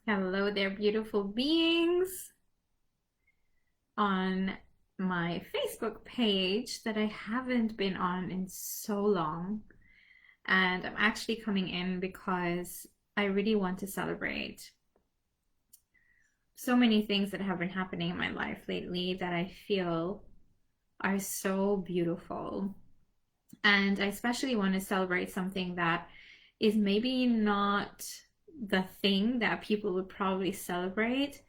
Hello there, beautiful beings on my Facebook page that I haven't been on in so long. And I'm actually coming in because I really want to celebrate so many things that have been happening in my life lately that I feel are so beautiful. And I especially want to celebrate something that is maybe not the thing that people would probably celebrate.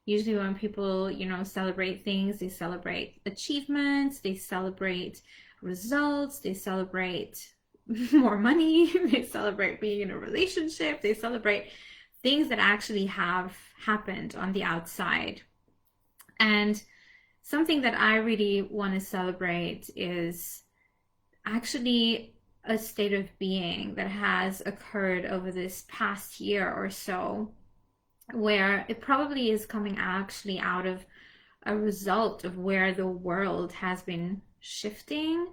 Usually, when people, celebrate things, they celebrate achievements, they celebrate results, they celebrate more money, they celebrate being in a relationship, they celebrate things that actually have happened on the outside. And something that I really want to celebrate is actually a state of being that has occurred over this past year or so, where it probably is coming actually out of a result of where the world has been shifting.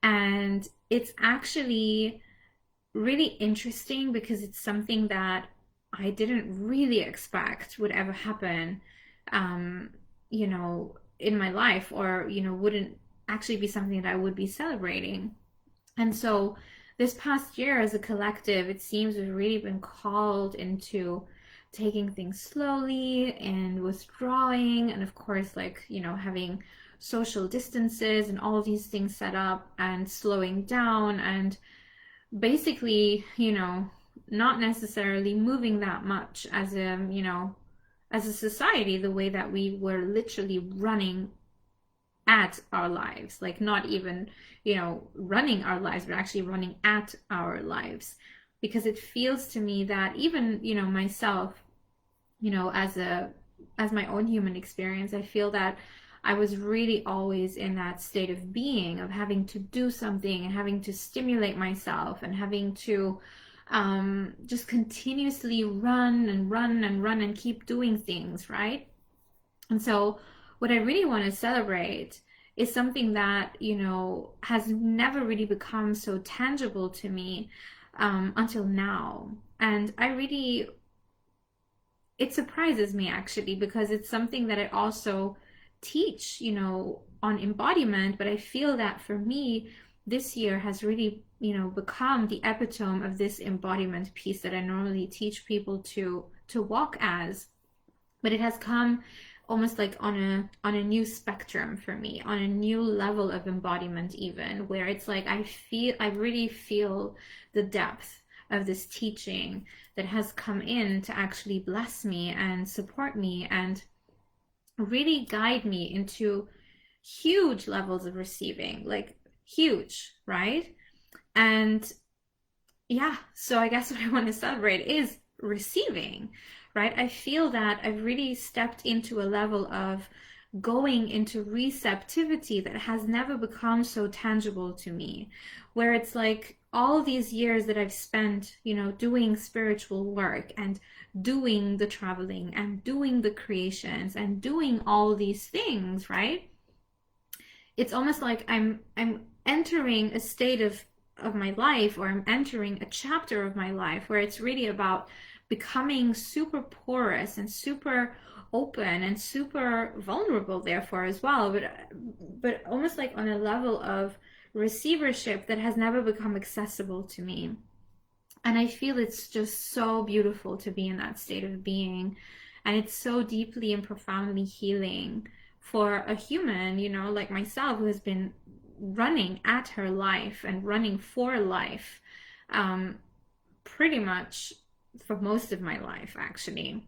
And it's actually really interesting because it's something that I didn't really expect would ever happen, um, in my life, or, wouldn't actually be something that I would be celebrating. And so this past year as a collective, it seems we've really been called into taking things slowly and withdrawing, and of course, like, having social distances and all of these things set up and slowing down and basically, not necessarily moving that much as a society, the way that we were literally running at our lives, like not even, running our lives, but actually running at our lives. Because it feels to me that even, myself, as my own human experience, I feel that I was really always in that state of being, of having to do something and having to stimulate myself and having to just continuously run and run and run and keep doing things, right? And so, what I really want to celebrate is something that, has never really become so tangible to me until now. And it surprises me actually because it's something that I also teach, on embodiment. But I feel that for me, this year has really, become the epitome of this embodiment piece that I normally teach people to walk as. But it has come almost like on a new spectrum for me, on a new level of embodiment, even where it's like I really feel the depth of this teaching that has come in to actually bless me and support me and really guide me into huge levels of receiving, like huge, right? And yeah, so I guess what I want to celebrate is receiving, right? I feel that I've really stepped into a level of going into receptivity that has never become so tangible to me, where it's like all these years that I've spent, doing spiritual work and doing the traveling and doing the creations and doing all these things, right? It's almost like I'm entering a state of my life, or I'm entering a chapter of my life where it's really about becoming super porous and super open and super vulnerable therefore as well, but almost like on a level of receivership that has never become accessible to me. And I feel it's just so beautiful to be in that state of being. And it's so deeply and profoundly healing for a human, like myself, who has been running at her life and running for life, um, pretty much for most of my life, actually,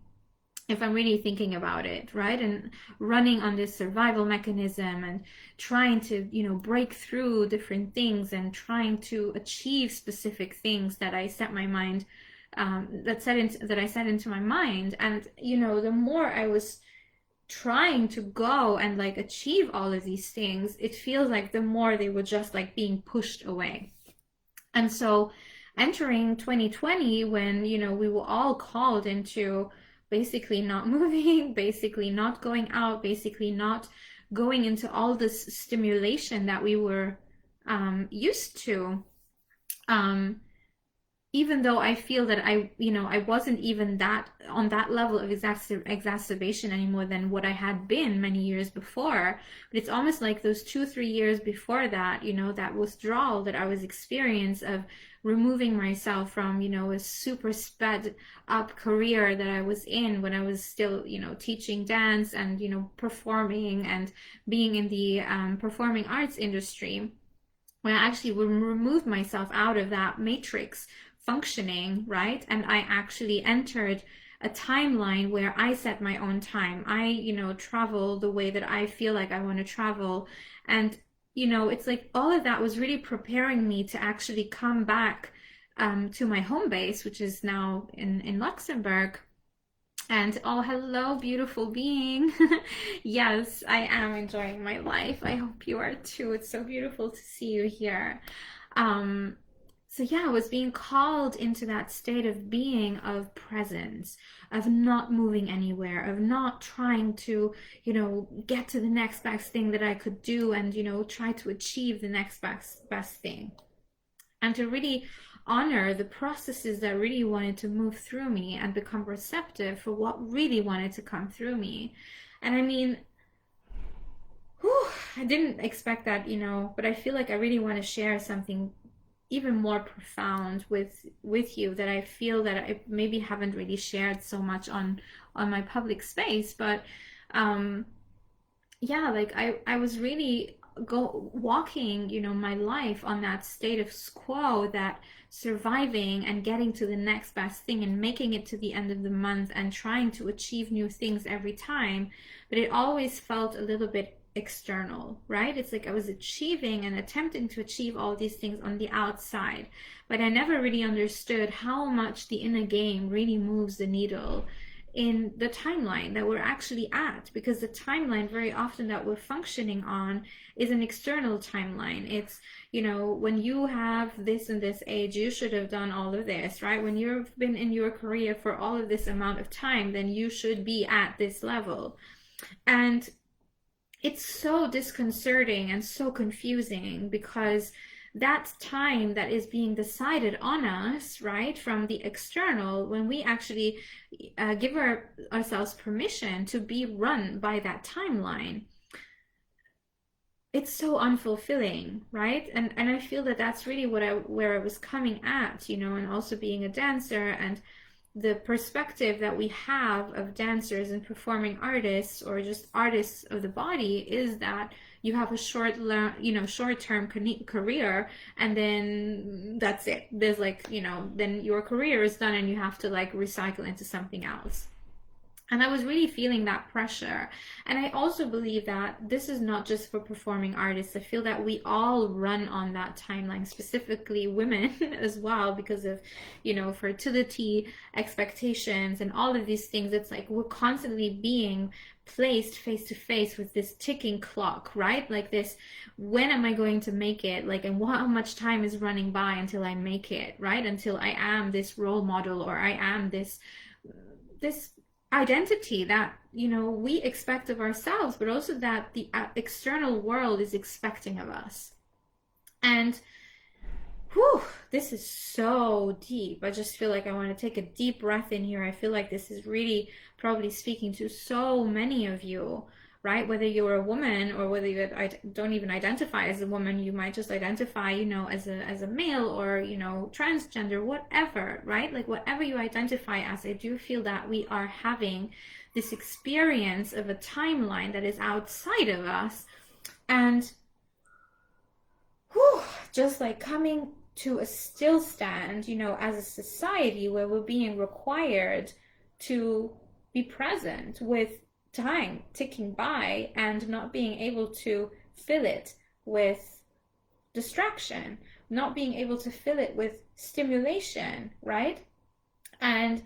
if I'm really thinking about it, right? And running on this survival mechanism and trying to, break through different things and trying to achieve specific things that I set my mind, that I set into my mind. And, the more I was trying to go and like achieve all of these things, it feels like the more they were just like being pushed away. And so entering 2020, when, we were all called into basically not moving, basically not going out, basically not going into all this stimulation that we were used to. Um, even though I feel that I wasn't even that on that level of exacerbation anymore than what I had been many years before. But it's almost like those 2, 3 years before that, that withdrawal that I was experiencing of removing myself from, a super sped up career that I was in when I was still, teaching dance and, performing and being in the performing arts industry, when I actually removed myself out of that matrix functioning, right? And I actually entered a timeline where I set my own time. I, travel the way that I feel like I want to travel. And, it's like all of that was really preparing me to actually come back to my home base, which is now in Luxembourg. And oh, hello, beautiful being. Yes, I am enjoying my life. I hope you are too. It's so beautiful to see you here. Um, so yeah, I was being called into that state of being, of presence, of not moving anywhere, of not trying to, get to the next best thing that I could do and, try to achieve the next best thing, and to really honor the processes that really wanted to move through me and become receptive for what really wanted to come through me. And I mean, whew, I didn't expect that, but I feel like I really want to share something even more profound with you that I feel that I maybe haven't really shared so much on my public space. But um yeah, like I was really go walking, my life on that state of quo, that surviving and getting to the next best thing and making it to the end of the month and trying to achieve new things every time. But it always felt a little bit external, right? It's like I was achieving and attempting to achieve all these things on the outside, but I never really understood how much the inner game really moves the needle in the timeline that we're actually at, because the timeline very often that we're functioning on is an external timeline. It's, when you have this and this age, you should have done all of this, right? When you've been in your career for all of this amount of time, then you should be at this level. And it's so disconcerting and so confusing, because that time that is being decided on us, right, from the external, when we actually give ourselves permission to be run by that timeline, it's so unfulfilling, right? And I feel that that's really where I was coming at, and also being a dancer, and the perspective that we have of dancers and performing artists, or just artists of the body, is that you have a short-term career, and then that's it. There's like, then your career is done and you have to like recycle into something else. And I was really feeling that pressure. And I also believe that this is not just for performing artists. I feel that we all run on that timeline, specifically women as well, because of, fertility, expectations, and all of these things. It's like we're constantly being placed face to face with this ticking clock, right? Like this, when am I going to make it? Like, and how much time is running by until I make it, right? Until I am this role model, or I am this identity that we expect of ourselves, but also that the external world is expecting of us. And whew, this is so deep. I just feel like I want to take a deep breath in here. I feel like this is really probably speaking to so many of you, right? Whether you're a woman, or whether you don't even identify as a woman, you might just identify, as a male, or, transgender, whatever, right? Like whatever you identify as, I do feel that we are having this experience of a timeline that is outside of us. And whew, just like coming to a still stand, as a society where we're being required to be present with time ticking by, and not being able to fill it with distraction, not being able to fill it with stimulation, right? And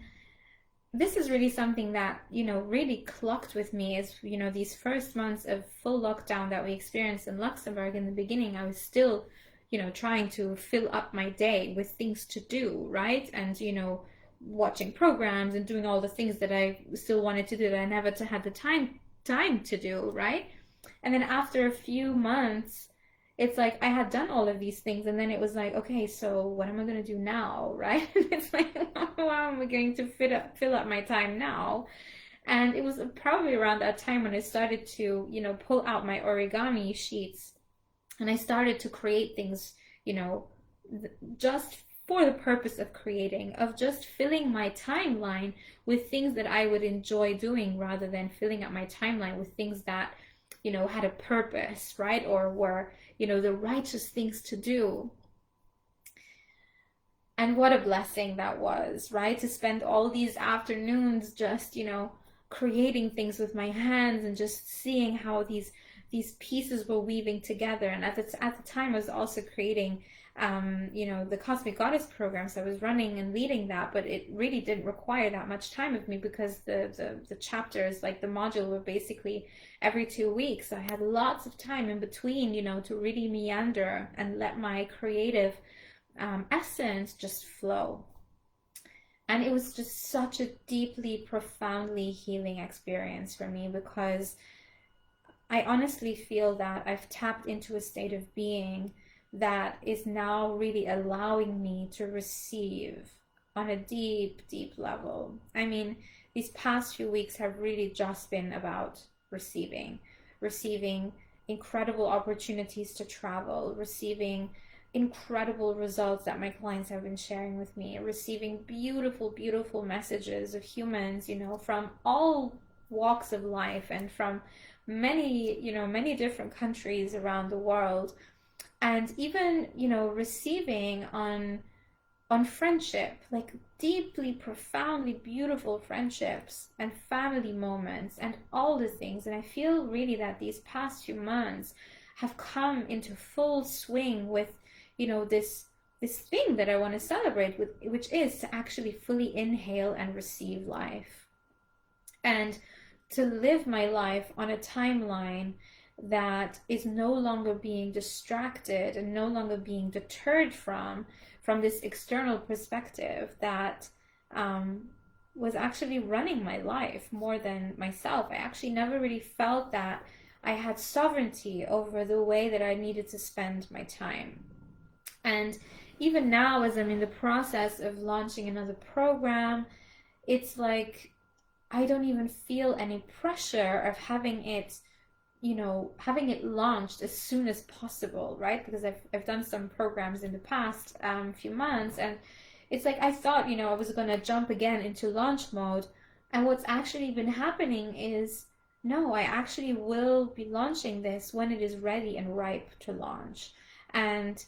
this is really something that, really clocked with me, is, these first months of full lockdown that we experienced in Luxembourg. In the beginning, I was still, trying to fill up my day with things to do, right? And, watching programs and doing all the things that I still wanted to do that I never had the time to do, right? And then after a few months, it's like I had done all of these things, and then it was like, okay, so what am I going to do now, right? It's like, how am I going to fill up my time now? And it was probably around that time when I started to, pull out my origami sheets, and I started to create things, you know, just for the purpose of creating, of just filling my timeline with things that I would enjoy doing, rather than filling up my timeline with things that, had a purpose, right? Or were, the righteous things to do. And what a blessing that was, right? To spend all these afternoons just, creating things with my hands, and just seeing how these pieces were weaving together. And at the time, I was also creating, the Cosmic Goddess programs. I was running and leading that, but it really didn't require that much time of me, because the chapters, like the module, were basically every 2 weeks. So I had lots of time in between, to really meander and let my creative essence just flow. And it was just such a deeply, profoundly healing experience for me, because I honestly feel that I've tapped into a state of being that is now really allowing me to receive on a deep, deep level. I mean, these past few weeks have really just been about receiving incredible opportunities to travel, receiving incredible results that my clients have been sharing with me, receiving beautiful, beautiful messages of humans, from all walks of life, and from many different countries around the world. And even, receiving on friendship, like deeply, profoundly beautiful friendships and family moments and all the things. And I feel really that these past few months have come into full swing with, this thing that I want to celebrate with, which is to actually fully inhale and receive life, and to live my life on a timeline that is no longer being distracted and no longer being deterred from this external perspective that was actually running my life more than myself. I actually never really felt that I had sovereignty over the way that I needed to spend my time. And even now, as I'm in the process of launching another program, it's like I don't even feel any pressure of having it launched as soon as possible, right? Because I've done some programs in the past few months, and it's like I thought, I was going to jump again into launch mode. And what's actually been happening is, no, I actually will be launching this when it is ready and ripe to launch. And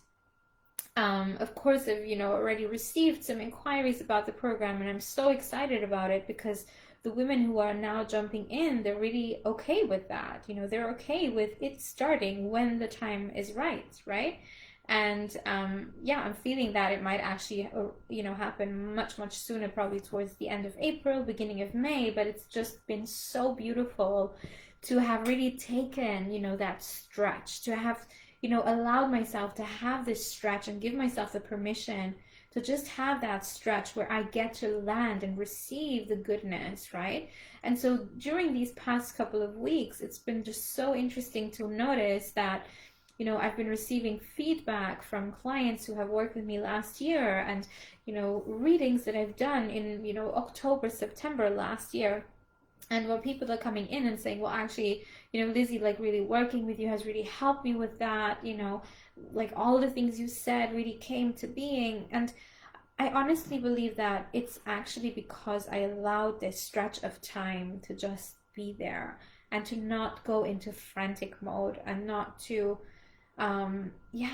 of course, I've already received some inquiries about the program, and I'm so excited about it, because the women who are now jumping in, they're really okay with that. They're okay with it starting when the time is right? And yeah, I'm feeling that it might actually, happen much, much sooner, probably towards the end of April, beginning of May. But it's just been so beautiful to have really taken, that stretch, to have, allowed myself to have this stretch and give myself the permission to just have that stretch where I get to land and receive the goodness, right? And so during these past couple of weeks, it's been just so interesting to notice that, I've been receiving feedback from clients who have worked with me last year, and, readings that I've done in, October, September last year. And where people are coming in and saying, well, actually, Lizzie, like really working with you has really helped me with that, like all the things you said really came to being. And I honestly believe that it's actually because I allowed this stretch of time to just be there, and to not go into frantic mode, and not to,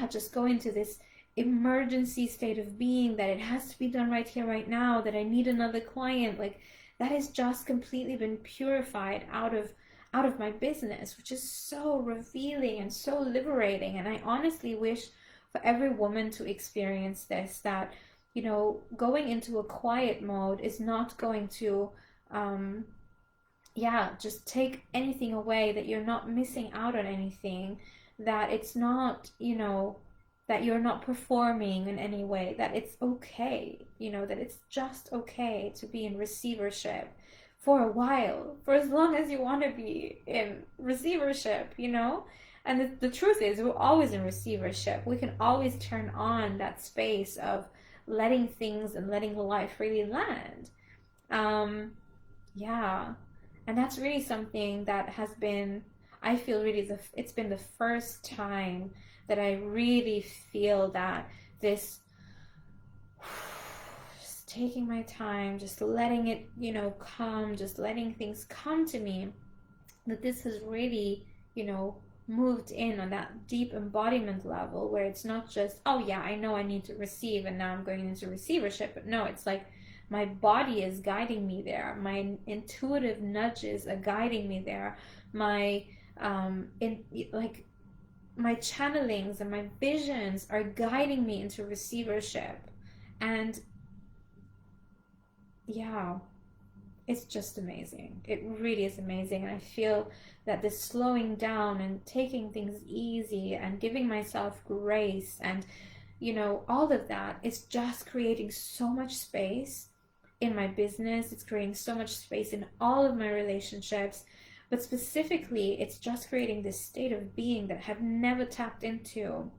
just go into this emergency state of being that it has to be done right here, right now, that I need another client. Like, that has just completely been purified out of my business, which is so revealing and so liberating. And I honestly wish for every woman to experience this, that, going into a quiet mode is not going to, just take anything away, that you're not missing out on anything, that it's not, that you're not performing in any way, that it's okay, that it's just okay to be in receivership for a while, for as long as you want to be in receivership, And the truth is, we're always in receivership. We can always turn on that space of letting things and letting life really land. Um, yeah. And that's really something that has been, I feel really, it's been the first time that I really feel that this, just taking my time, just letting it, come, just letting things come to me, that this has really, moved in on that deep embodiment level where it's not just, oh yeah, I know I need to receive and now I'm going into receivership. But no, it's like my body is guiding me there. My intuitive nudges are guiding me there. My in like my channelings and my visions are guiding me into receivership. And yeah, it's just amazing. It really is amazing. And I feel that this slowing down and taking things easy and giving myself grace and, all of that is just creating so much space in my business. It's creating so much space in all of my relationships. But specifically, it's just creating this state of being that I have never tapped into,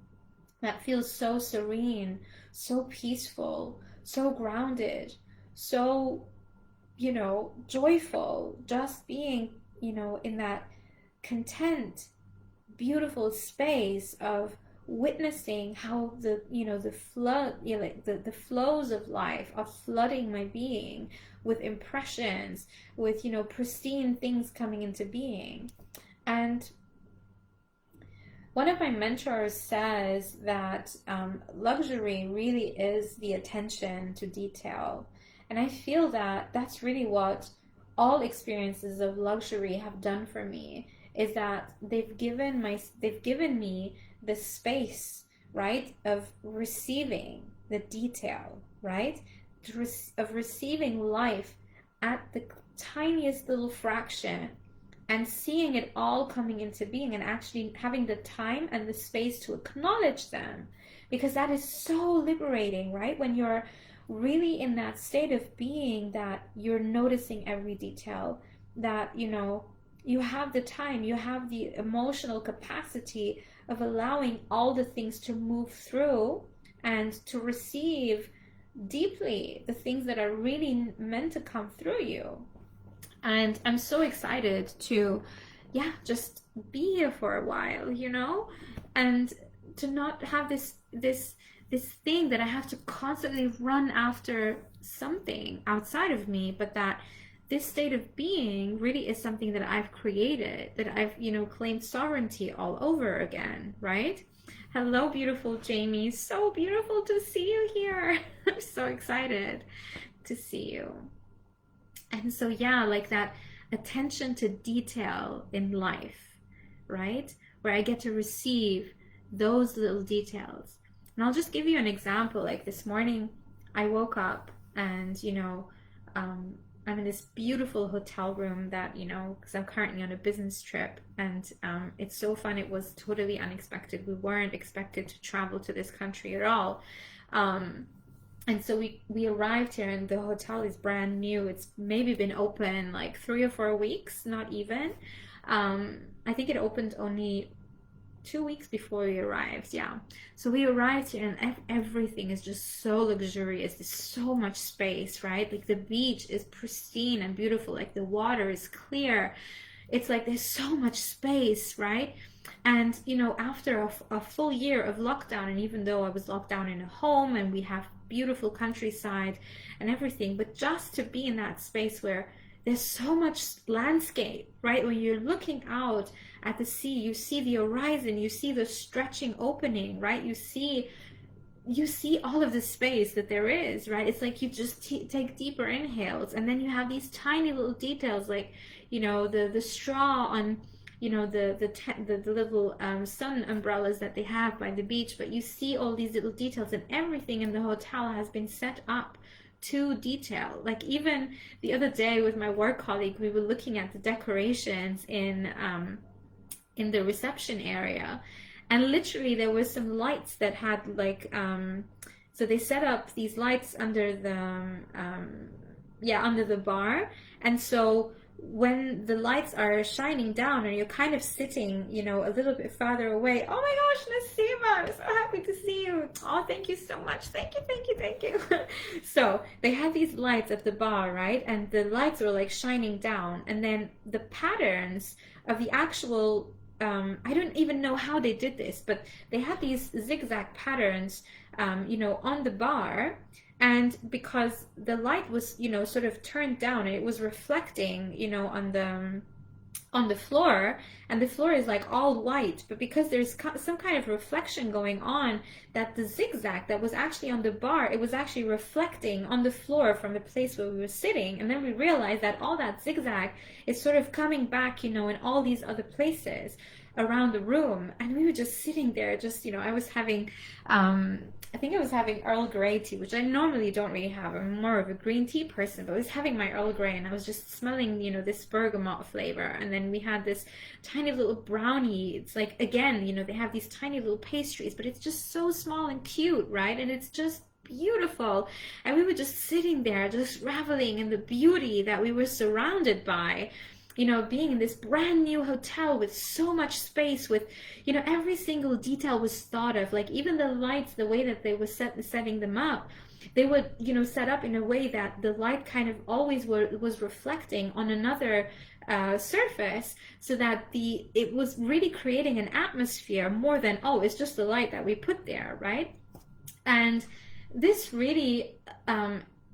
that feels so serene, so peaceful, so grounded, so joyful, just being, in that content, beautiful space of witnessing how the flood, like the flows of life are flooding my being with impressions, with, pristine things coming into being. And one of my mentors says that luxury really is the attention to detail. And I feel that that's really what all experiences of luxury have done for me, is that they've given me the space, right, of receiving the detail, right? Of receiving life at the tiniest little fraction and seeing it all coming into being and actually having the time and the space to acknowledge them, because that is so liberating, right? When you're really in that state of being, that you're noticing every detail, that you have the time, you have the emotional capacity of allowing all the things to move through and to receive deeply the things that are really meant to come through you. And I'm so excited to, yeah, just be here for a while, and to not have this thing that I have to constantly run after something outside of me, but that this state of being really is something that I've created, that I've, claimed sovereignty all over again, right? Hello, beautiful Jamie. So beautiful to see you here. I'm so excited to see you. And so, yeah, like that attention to detail in life, right? Where I get to receive those little details. And I'll just give you an example. Like this morning, I woke up and, I'm in this beautiful hotel room that, because I'm currently on a business trip, and it's so fun. It was totally unexpected. We weren't expected to travel to this country at all. And so we arrived here, and the hotel is brand new. It's maybe been open like 3 or 4 weeks, not even. I think it opened only 2 weeks before we arrived. Yeah. So we arrived here, and everything is just so luxurious. There's so much space, right? Like the beach is pristine and beautiful. Like the water is clear. It's like there's so much space, right? And after a full year of lockdown, and even though I was locked down in a home and we have beautiful countryside and everything, but just to be in that space where there's so much landscape, right? When you're looking out at the sea, you see the horizon, you see the stretching opening, right? You see all of the space that there is, right? It's like you just take deeper inhales, and then you have these tiny little details, like the straw on the little sun umbrellas that they have by the beach. But you see all these little details, and everything in the hotel has been set up to detail. Like even the other day with my work colleague, we were looking at the decorations in the reception area, and literally there were some lights that had like so they set up these lights under the under the bar, and so when the lights are shining down and you're kind of sitting, you know, a little bit farther away. Oh my gosh, Nasima, I'm so happy to see you. Oh, thank you so much. Thank you, thank you, thank you. So they had these lights at the bar, right? And the lights were like shining down. And then the patterns of the actual, I don't even know how they did this, but they had these zigzag patterns, you know, on the bar. And because the light was, you know, sort of turned down and it was reflecting, you know, on the floor, and the floor is like all white, but because there's some kind of reflection going on, that the zigzag that was actually on the bar, it was actually reflecting on the floor from the place where we were sitting. And then we realized that all that zigzag is sort of coming back, you know, in all these other places around the room. And we were just sitting there, just, you know, I was having I think I was having Earl Grey tea, which I normally don't really have. I'm more of a green tea person, but I was having my Earl Grey and I was just smelling, you know, this bergamot flavor. And then we had this tiny little brownie. It's like, again, you know, they have these tiny little pastries, but it's just so small and cute, right? And it's just beautiful. And we were just sitting there, just reveling in the beauty that we were surrounded by, you know, being in this brand new hotel with so much space, with, you know, every single detail was thought of, like even the lights, the way that they were setting them up, they would, you know, set up in a way that the light kind of always was reflecting on another surface, so that it was really creating an atmosphere more than, oh, it's just the light that we put there, right? And this really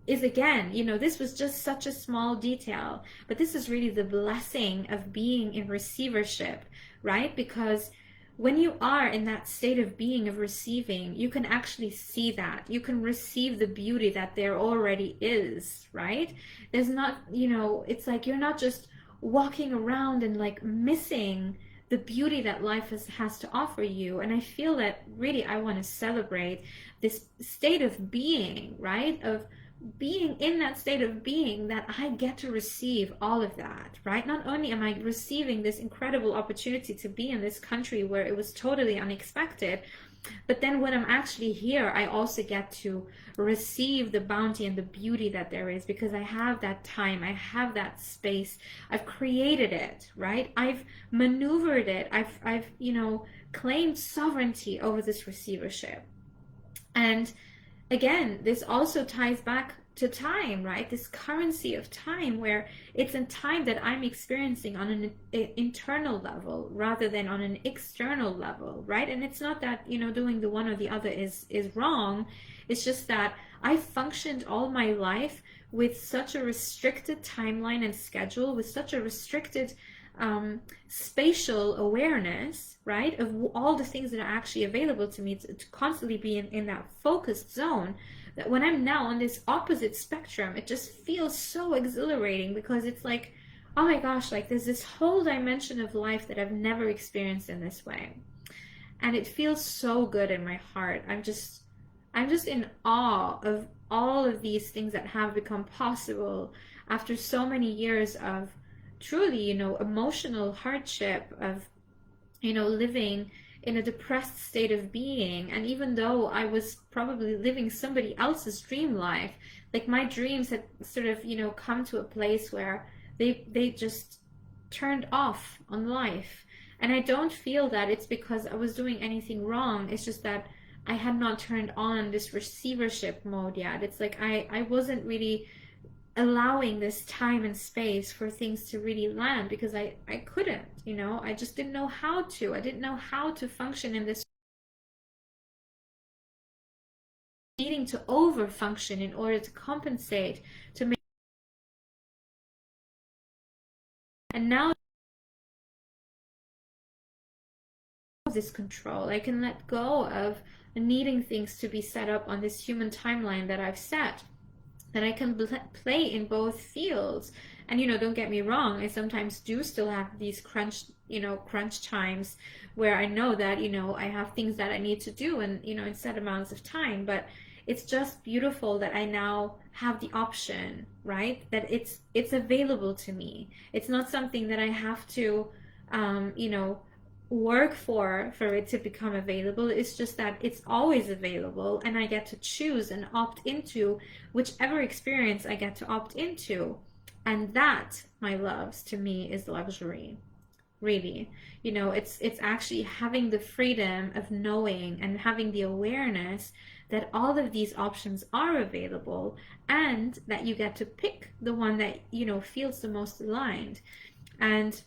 is, again, you know, this was just such a small detail, but this is really the blessing of being in receivership, right? Because when you are in that state of being, of receiving, you can actually see that. You can receive the beauty that there already is, right? There's not, you know, it's like you're not just walking around and like missing the beauty that life has to offer you. And I feel that really I want to celebrate this state of being, right? Of being in that state of being, that I get to receive all of that, right? Not only am I receiving this incredible opportunity to be in this country where it was totally unexpected, but then when I'm actually here, I also get to receive the bounty and the beauty that there is, because I have that time, I have that space, I've created it, right? I've maneuvered it, I've, you know, claimed sovereignty over this receivership. And again, this also ties back to time, right? This currency of time, where it's a time that I'm experiencing on an internal level rather than on an external level, right? And it's not that, you know, doing the one or the other is wrong. It's just that I functioned all my life with such a restricted timeline and schedule, with such a restricted spatial awareness, right, of all the things that are actually available to me, to constantly be in that focused zone, that when I'm now on this opposite spectrum, it just feels so exhilarating, because it's like, oh my gosh, like there's this whole dimension of life that I've never experienced in this way. And it feels so good in my heart. I'm just in awe of all of these things that have become possible after so many years of truly, you know, emotional hardship, of, you know, living in a depressed state of being. And even though I was probably living somebody else's dream life, like my dreams had sort of, you know, come to a place where they just turned off on life. And I don't feel that it's because I was doing anything wrong. It's just that I had not turned on this receivership mode yet. It's like I wasn't really allowing this time and space for things to really land, because I couldn't, you know, I just didn't know how to. I didn't know how to function in this, needing to over function in order to compensate, to make. And now this control, I can let go of needing things to be set up on this human timeline that I've set, that I can play in both fields. And, you know, don't get me wrong, I sometimes do still have these crunch times where I know that, you know, I have things that I need to do, and, you know, in set amounts of time. But it's just beautiful that I now have the option, right? That it's available to me. It's not something that I have to, you know, work for it to become available. It's just that it's always available, and I get to choose and opt into whichever experience I get to opt into. And that, my loves, to me is luxury, really. It's actually having the freedom of knowing and having the awareness that all of these options are available, and that you get to pick the one that feels the most aligned. And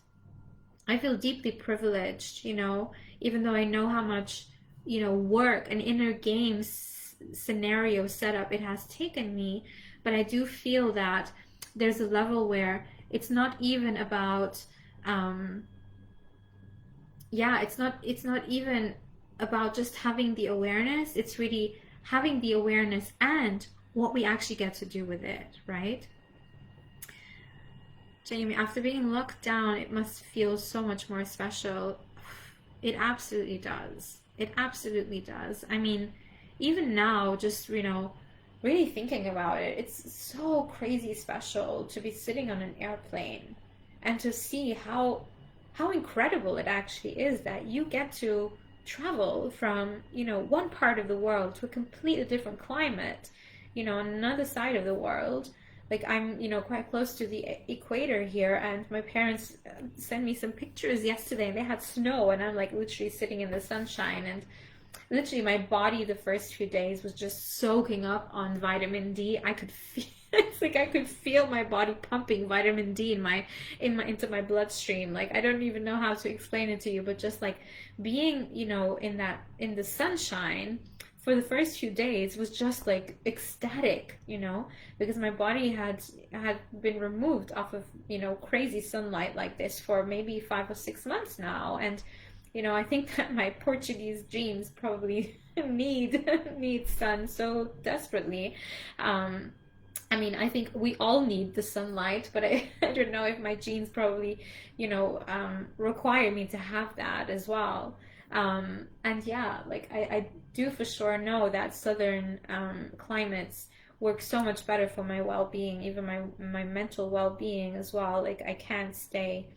I feel deeply privileged, even though I know how much work and inner game scenario setup it has taken me. But I do feel that there's a level where it's not even about um, yeah, it's not even about just having the awareness. It's really having the awareness and what we actually get to do with it, right? Jamie, after being locked down, it must feel so much more special. It absolutely does. It absolutely does. I mean, even now, just, really thinking about it, it's so crazy special to be sitting on an airplane and to see how incredible it actually is that you get to travel from, one part of the world to a completely different climate, on another side of the world. Like, I'm, quite close to the equator here, and my parents sent me some pictures yesterday, and they had snow, and I'm like literally sitting in the sunshine, and literally my body the first few days was just soaking up on vitamin D. I could feel it's like I could feel my body pumping vitamin D into my bloodstream. Like, I don't even know how to explain it to you, but just like being, in the sunshine for the first few days was just like ecstatic, because my body had been removed off of, crazy sunlight like this for maybe 5 or 6 months now. And I think that my Portuguese genes probably need sun so desperately. I mean, I think we all need the sunlight, but I don't know if my genes probably, require me to have that as well. And yeah, like I do for sure know that southern climates work so much better for my well-being, even my mental well-being as well. Like, I can't stay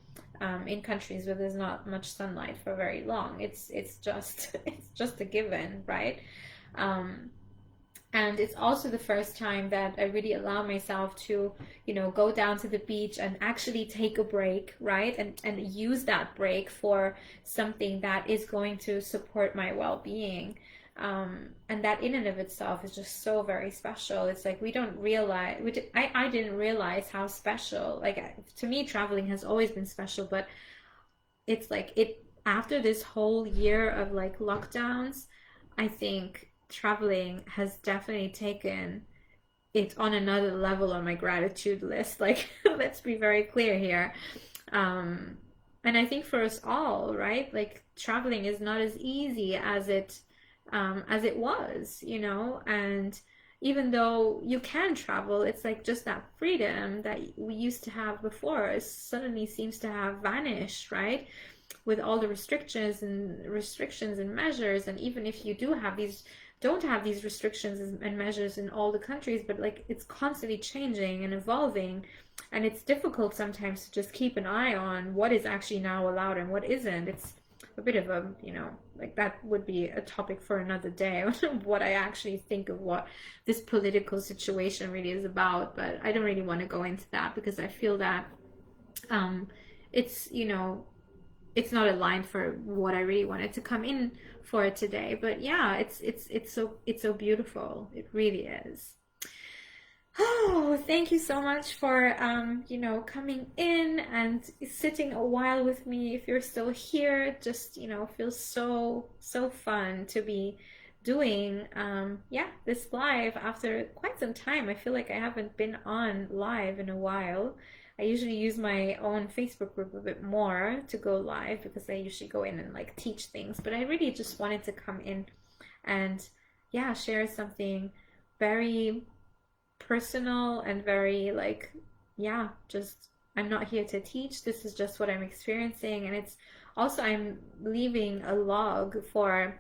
in countries where there's not much sunlight for very long. It's just it's just a given, right? Um, and it's also the first time that I really allow myself to, go down to the beach and actually take a break, right? And use that break for something that is going to support my well-being. And that in and of itself is just so very special. It's like we don't realize, I didn't realize how special, like, to me, traveling has always been special, but it's like after this whole year of like lockdowns, I think traveling has definitely taken it on another level on my gratitude list. Like, let's be very clear here. Um, and I think for us all, right? Like, traveling is not as easy as it was, and even though you can travel, it's like just that freedom that we used to have before suddenly seems to have vanished, right? With all the restrictions and measures. And even if you don't have these restrictions and measures in all the countries, but like it's constantly changing and evolving, and it's difficult sometimes to just keep an eye on what is actually now allowed and what isn't. It's a bit of a, like, that would be a topic for another day, what I actually think of what this political situation really is about. But I don't really want to go into that because I feel that um, it's, it's not aligned for what I really wanted to come in for today. But yeah, it's so beautiful. It really is. Oh, thank you so much for coming in and sitting a while with me. If you're still here, just, feels so fun to be doing yeah, this live after quite some time. I feel like I haven't been on live in a while. I usually use my own Facebook group a bit more to go live because I usually go in and like teach things, but I really just wanted to come in and yeah, share something very personal and very like, yeah, just, I'm not here to teach. This is just what I'm experiencing. And it's also, I'm leaving a log for,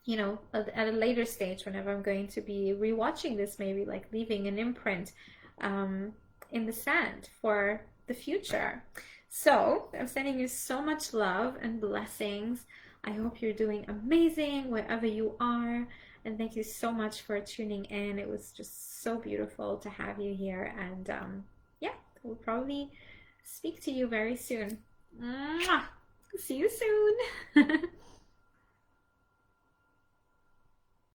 at a later stage whenever I'm going to be rewatching this, maybe like leaving an imprint in the sand for the future. So I'm sending you so much love and blessings. I hope you're doing amazing wherever you are. And thank you so much for tuning in. It was just so beautiful to have you here. And yeah, We'll probably speak to you very soon. Mwah! See you soon.